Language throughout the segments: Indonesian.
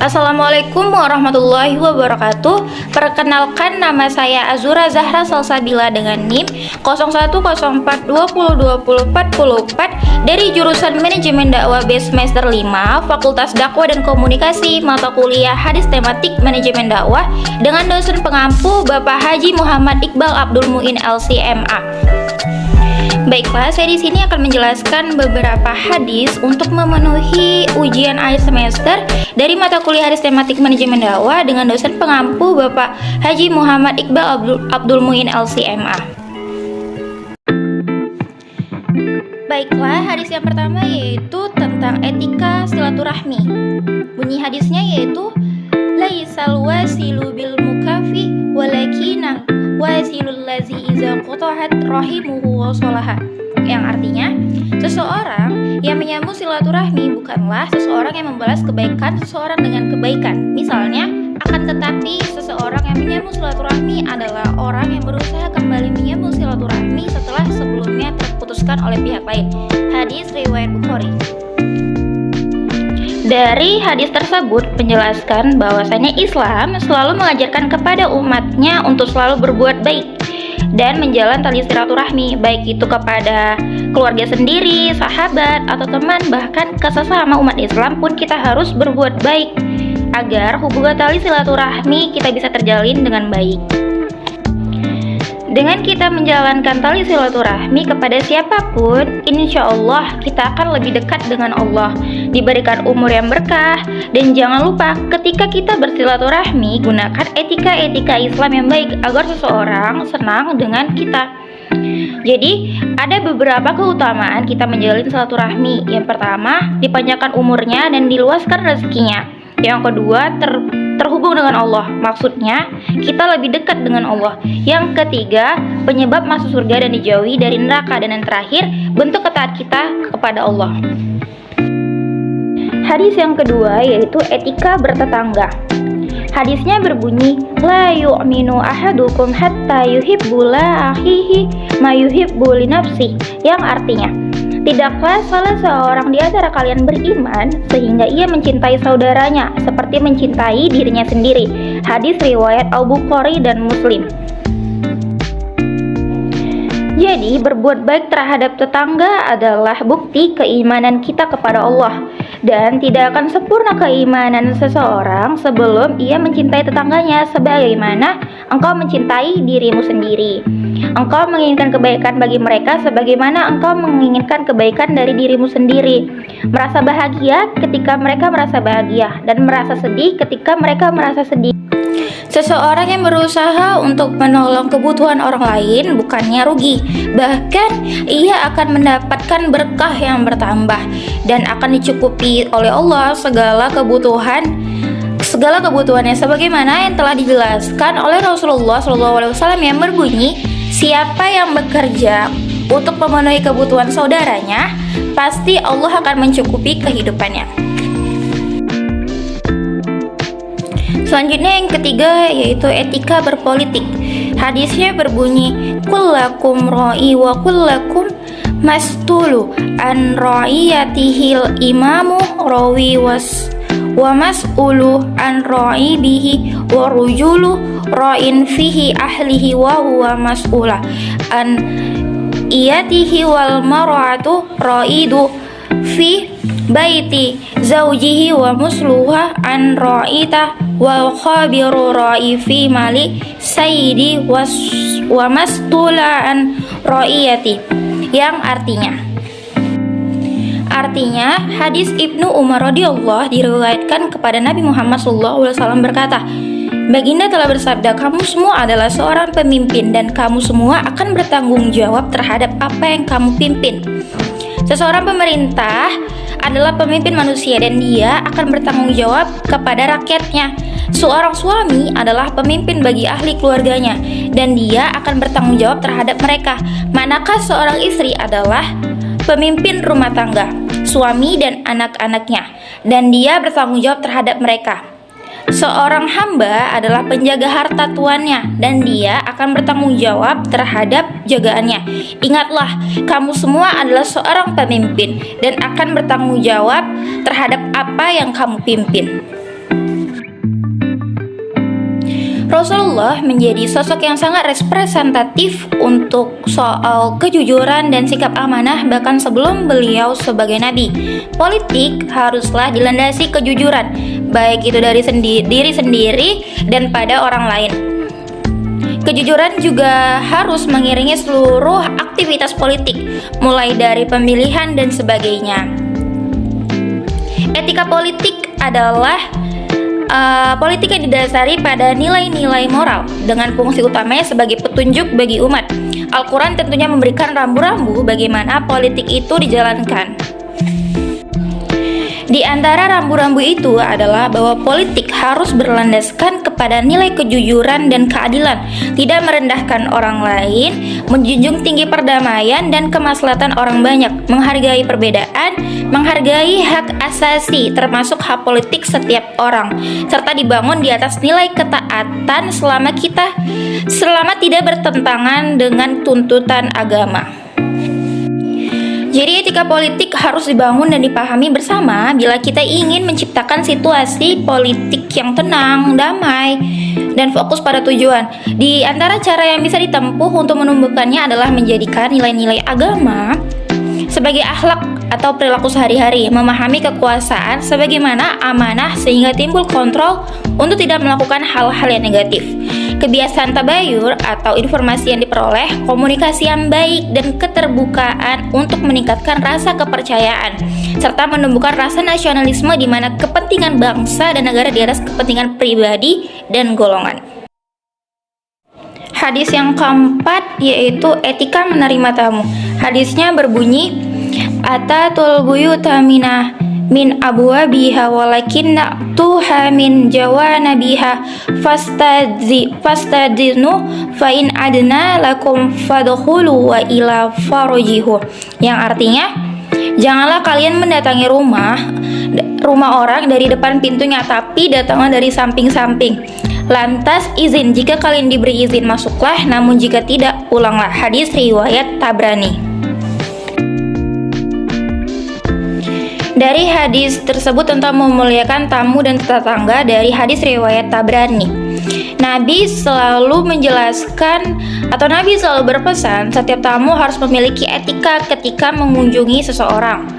Assalamualaikum warahmatullahi wabarakatuh. Perkenalkan, nama saya Azura Zahra Salsabila dengan NIM 0104202044 dari jurusan Manajemen Dakwah B semester 5, Fakultas Dakwah dan Komunikasi, mata kuliah Hadis Tematik Manajemen Dakwah dengan dosen pengampu Bapak Haji Muhammad Iqbal Abdul Muin LCMA. Baiklah, saya di sini akan menjelaskan beberapa hadis untuk memenuhi ujian akhir semester dari mata kuliah Hadis Tematik Manajemen Dakwah dengan dosen pengampu Bapak Haji Muhammad Iqbal Abdul Muin LCMA. Baiklah, hadis yang pertama yaitu tentang etika silaturahmi. Bunyi hadisnya yaitu laisal wasilu bil mukafi walakinal wasilul lazi iza qatahat rahimuhu wa salaha, yang artinya seseorang yang menyambung silaturahmi bukanlah seseorang yang membalas kebaikan seseorang dengan kebaikan. Misalnya, akan tetapi seseorang yang menyambung silaturahmi adalah orang yang berusaha kembali menyambung silaturahmi setelah sebelumnya terputuskan oleh pihak lain. Hadis riwayat Bukhari. Dari hadis tersebut menjelaskan bahwasanya Islam selalu mengajarkan kepada umatnya untuk selalu berbuat baik dan menjalin tali silaturahmi, baik itu kepada keluarga sendiri, sahabat, atau teman, bahkan ke sesama umat Islam pun kita harus berbuat baik agar hubungan tali silaturahmi kita bisa terjalin dengan baik. Dengan kita menjalankan tali silaturahmi kepada siapapun, insya Allah kita akan lebih dekat dengan Allah, diberikan umur yang berkah. Dan jangan lupa, ketika kita bersilaturahmi, gunakan etika-etika Islam yang baik agar seseorang senang dengan kita. Jadi, ada beberapa keutamaan kita menjalin silaturahmi. Yang pertama, dipanjangkan umurnya dan diluaskan rezekinya. Yang kedua, terhubung dengan Allah, maksudnya kita lebih dekat dengan Allah. Yang ketiga, penyebab masuk surga dan dijauhi dari neraka. Dan yang terakhir, bentuk ketaatan kita kepada Allah. Hadis yang kedua yaitu etika bertetangga. Hadisnya berbunyi, la yu'minu ahadukum hatta yuhibbu la akhihi ma yuhibbu li nafsi, yang artinya tidaklah salah seorang di antara kalian beriman sehingga ia mencintai saudaranya seperti mencintai dirinya sendiri. Hadis riwayat Al-Bukhari dan Muslim. Jadi, berbuat baik terhadap tetangga adalah bukti keimanan kita kepada Allah. Dan tidak akan sempurna keimanan seseorang sebelum ia mencintai tetangganya sebagaimana engkau mencintai dirimu sendiri. Engkau menginginkan kebaikan bagi mereka sebagaimana engkau menginginkan kebaikan dari dirimu sendiri. Merasa bahagia ketika mereka merasa bahagia, dan merasa sedih ketika mereka merasa sedih. Seseorang yang berusaha untuk menolong kebutuhan orang lain bukannya rugi, bahkan ia akan mendapatkan berkah yang bertambah dan akan dicukupi oleh Allah segala kebutuhannya, sebagaimana yang telah dijelaskan oleh Rasulullah SAW yang berbunyi, siapa yang bekerja untuk memenuhi kebutuhan saudaranya, pasti Allah akan mencukupi kehidupannya. Selanjutnya yang ketiga yaitu etika berpolitik. Hadisnya berbunyi, kullakum ra'i wa kullakum mastulu an ra'iyatihil imamu rawi wa mas'ulu an ra'i bihi wa rujulu ra'in fihi ahlihi wa huwa mas'ula an iyatihi wal mar'atu ra'idu fi baiti zawjihi wa musluha an ra'ita wal khabiru ra'i fi mali sayyidi wa mastulaan ra'iyati, yang artinya hadis Ibnu Umar radhiyallahu diriwayatkan kepada Nabi Muhammad SAW berkata, baginda telah bersabda, kamu semua adalah seorang pemimpin dan kamu semua akan bertanggung jawab terhadap apa yang kamu pimpin. Seseorang pemerintah adalah pemimpin manusia dan dia akan bertanggung jawab kepada rakyatnya. Seorang suami adalah pemimpin bagi ahli keluarganya dan dia akan bertanggung jawab terhadap mereka. Manakah seorang istri adalah pemimpin rumah tangga, suami dan anak-anaknya, dan dia bertanggung jawab terhadap mereka. Seorang hamba adalah penjaga harta tuannya dan dia akan bertanggung jawab terhadap jagaannya. Ingatlah, kamu semua adalah seorang pemimpin dan akan bertanggung jawab terhadap apa yang kamu pimpin. Rasulullah menjadi sosok yang sangat representatif untuk soal kejujuran dan sikap amanah bahkan sebelum beliau sebagai nabi. Politik haruslah dilandasi kejujuran, baik itu dari diri sendiri dan pada orang lain. Kejujuran juga harus mengiringi seluruh aktivitas politik, mulai dari pemilihan dan sebagainya. Etika politik adalah politik yang didasari pada nilai-nilai moral dengan fungsi utamanya sebagai petunjuk bagi umat. Al-Quran tentunya memberikan rambu-rambu bagaimana politik itu dijalankan. Di antara rambu-rambu itu adalah bahwa politik harus berlandaskan kepada nilai kejujuran dan keadilan, tidak merendahkan orang lain, menjunjung tinggi perdamaian dan kemaslahatan orang banyak, menghargai perbedaan, menghargai hak asasi termasuk hak politik setiap orang, serta dibangun di atas nilai ketaatan selama tidak bertentangan dengan tuntutan agama. Jadi etika politik harus dibangun dan dipahami bersama bila kita ingin menciptakan situasi politik yang tenang, damai, dan fokus pada tujuan. Di antara cara yang bisa ditempuh untuk menumbuhkannya adalah menjadikan nilai-nilai agama sebagai akhlak atau perilaku sehari-hari, memahami kekuasaan sebagaimana amanah sehingga timbul kontrol untuk tidak melakukan hal-hal yang negatif. Kebiasaan tabayur atau informasi yang diperoleh, komunikasi yang baik dan keterbukaan untuk meningkatkan rasa kepercayaan serta menumbuhkan rasa nasionalisme di mana kepentingan bangsa dan negara di atas kepentingan pribadi dan golongan. Hadis yang keempat yaitu etika menerima tamu. Hadisnya berbunyi, atatul buyuta min abwabiha walakinna tuha min jawanabiha fastadzinu fa in adna lakum fadkhulu wa ila farajihu. Yang artinya, janganlah kalian mendatangi rumah orang dari depan pintunya, tapi datanglah dari samping-samping. Lantas izin, jika kalian diberi izin masuklah, namun jika tidak pulanglah. Hadis riwayat Tabrani. Dari hadis tersebut tentang memuliakan tamu dan tetangga dari hadis riwayat Tabrani. Nabi selalu menjelaskan atau Nabi selalu berpesan setiap tamu harus memiliki etika ketika mengunjungi seseorang,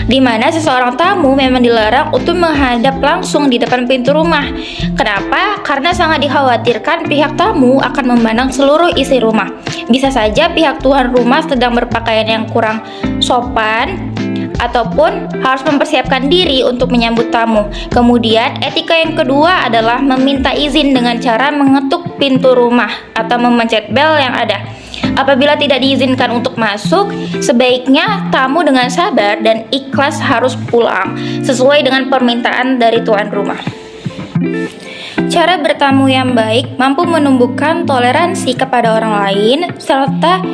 di mana seseorang tamu memang dilarang untuk menghadap langsung di depan pintu rumah. Kenapa? Karena sangat dikhawatirkan pihak tamu akan memandang seluruh isi rumah. Bisa saja pihak tuan rumah sedang berpakaian yang kurang sopan ataupun harus mempersiapkan diri untuk menyambut tamu. Kemudian etika yang kedua adalah meminta izin dengan cara mengetuk pintu rumah atau memencet bel yang ada. Apabila tidak diizinkan untuk masuk, sebaiknya tamu dengan sabar dan ikhlas harus pulang sesuai dengan permintaan dari tuan rumah. Cara bertamu yang baik mampu menumbuhkan toleransi kepada orang lain serta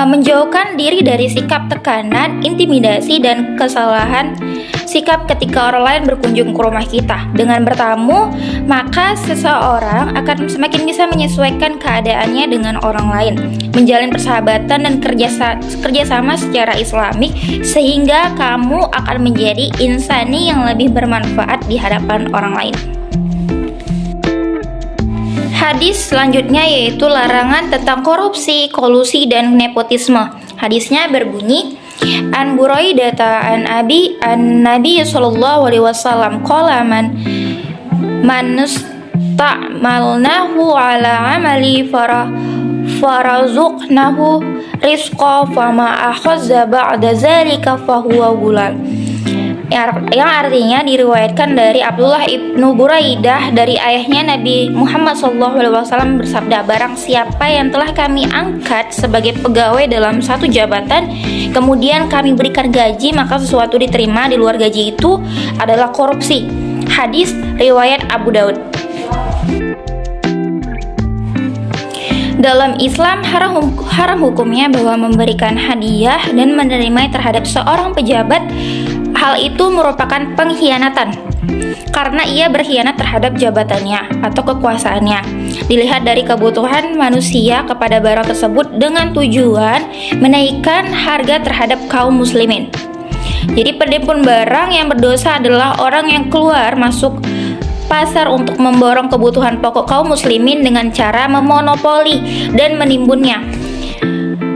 menjauhkan diri dari sikap tekanan, intimidasi, dan kesalahan sikap ketika orang lain berkunjung ke rumah kita. Dengan bertamu, maka seseorang akan semakin bisa menyesuaikan keadaannya dengan orang lain, menjalin persahabatan dan kerjasama secara islamik, sehingga kamu akan menjadi insani yang lebih bermanfaat di hadapan orang lain. Hadis selanjutnya yaitu larangan tentang korupsi, kolusi, dan nepotisme. Hadisnya berbunyi, An Buraidata an Nabi sallallahu alaihi wasallam qala man sta'malnahu ala amali farazuqnahu rizqa fama akhadza ba'da zalika fahuwa gulal. Yang artinya diriwayatkan dari Abdullah ibnu Buraidah dari ayahnya Nabi Muhammad SAW bersabda, barang siapa yang telah kami angkat sebagai pegawai dalam satu jabatan, kemudian kami berikan gaji, maka sesuatu diterima di luar gaji itu adalah korupsi. Hadis riwayat Abu Daud. Dalam Islam haram hukumnya bahwa memberikan hadiah dan menerima terhadap seorang pejabat. Hal itu merupakan pengkhianatan. karena ia berkhianat terhadap jabatannya atau kekuasaannya. Dilihat dari kebutuhan manusia kepada barang tersebut dengan tujuan menaikkan harga terhadap kaum muslimin. Jadi penimbun barang yang berdosa adalah orang yang keluar masuk pasar untuk memborong kebutuhan pokok kaum muslimin dengan cara memonopoli dan menimbunnya.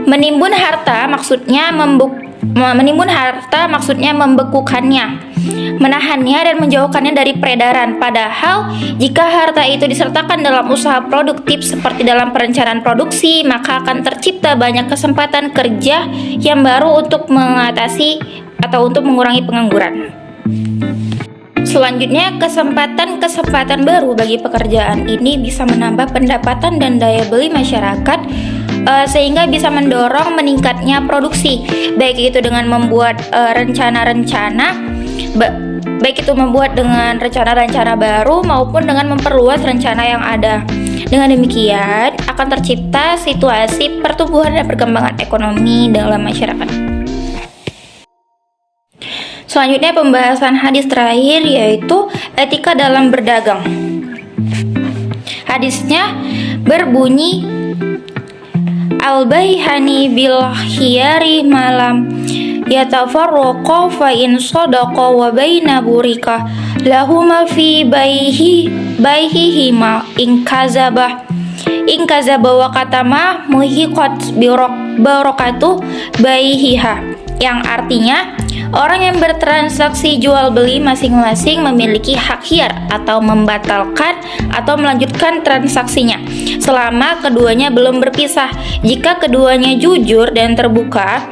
Menimbun harta maksudnya membekukannya, menahannya dan menjauhkannya dari peredaran. Padahal jika harta itu disertakan dalam usaha produktif seperti dalam perencanaan produksi, maka akan tercipta banyak kesempatan kerja yang baru untuk mengatasi atau untuk mengurangi pengangguran. Selanjutnya, kesempatan baru bagi pekerjaan ini bisa menambah pendapatan dan daya beli masyarakat, sehingga bisa mendorong meningkatnya produksi, baik itu dengan membuat rencana-rencana baru maupun dengan memperluas rencana yang ada. Dengan demikian akan tercipta situasi pertumbuhan dan perkembangan ekonomi dalam masyarakat. Selanjutnya pembahasan hadis terakhir, yaitu etika dalam berdagang. Hadisnya berbunyi, al-baihani bil khiyari malam yatafarraqa fa in sadaqa wa baina burika lahuma fi baihihima in kazaba wa katama muhiqat barakatuh baihiha, yang artinya orang yang bertransaksi jual beli masing-masing memiliki hak khiyar atau membatalkan atau melanjutkan transaksinya selama keduanya belum berpisah. Jika keduanya jujur dan terbuka,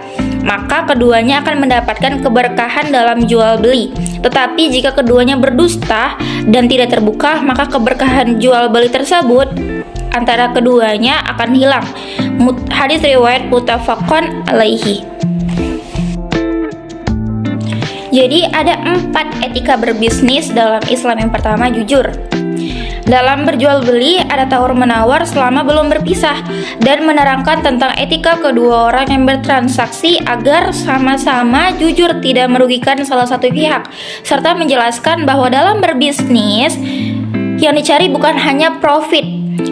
maka keduanya akan mendapatkan keberkahan dalam jual beli. Tetapi jika keduanya berdusta dan tidak terbuka, maka keberkahan jual beli tersebut antara keduanya akan hilang. Hadis riwayat muttafaqun alaihi. Jadi ada 4 etika berbisnis dalam Islam. Yang pertama, jujur. Dalam berjual beli ada tawar-menawar selama belum berpisah, dan menerangkan tentang etika kedua orang yang bertransaksi agar sama-sama jujur, tidak merugikan salah satu pihak, serta menjelaskan bahwa dalam berbisnis yang dicari bukan hanya profit,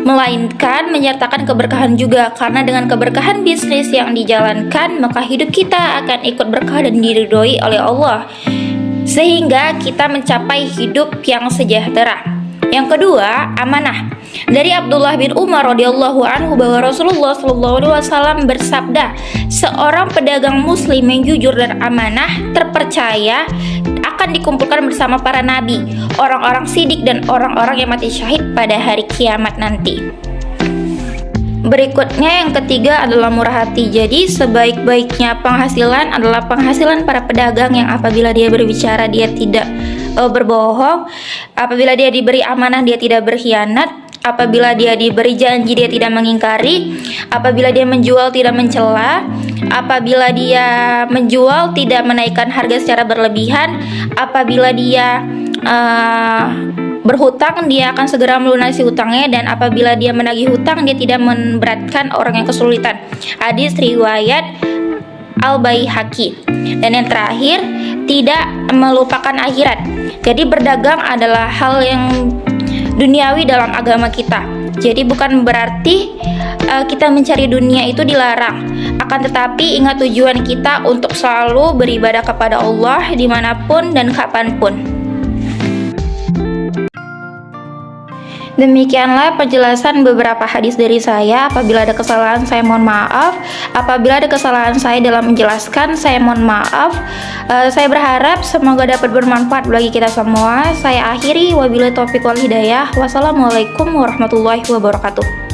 melainkan menyertakan keberkahan juga, karena dengan keberkahan bisnis yang dijalankan maka hidup kita akan ikut berkah dan diridhoi oleh Allah, sehingga kita mencapai hidup yang sejahtera. Yang kedua, amanah. Dari Abdullah bin Umar radhiyallahu anhu bahwa Rasulullah SAW bersabda, seorang pedagang muslim yang jujur dan amanah terpercaya akan dikumpulkan bersama para nabi, orang-orang sidik dan orang-orang yang mati syahid pada hari kiamat nanti. Berikutnya yang ketiga adalah murah hati. Jadi sebaik-baiknya penghasilan adalah penghasilan para pedagang yang apabila dia berbicara dia tidak berbohong, apabila dia diberi amanah dia tidak berkhianat, apabila dia diberi janji dia tidak mengingkari, apabila dia menjual tidak mencela, apabila dia menjual tidak menaikkan harga secara berlebihan, apabila dia berhutang dia akan segera melunasi hutangnya, dan apabila dia menagih hutang dia tidak memberatkan orang yang kesulitan. Hadis riwayat Al-Baihaqi. Dan yang terakhir, tidak melupakan akhirat. Jadi berdagang adalah hal yang duniawi dalam agama kita. Jadi bukan berarti kita mencari dunia itu dilarang. Akan tetapi ingat tujuan kita untuk selalu beribadah kepada Allah dimanapun dan kapanpun. Demikianlah penjelasan beberapa hadis dari saya. Apabila ada kesalahan saya mohon maaf. Apabila ada kesalahan saya dalam menjelaskan saya mohon maaf. Saya berharap semoga dapat bermanfaat bagi kita semua. Saya akhiri, wabillahi taufiq wal hidayah. Wassalamualaikum warahmatullahi wabarakatuh.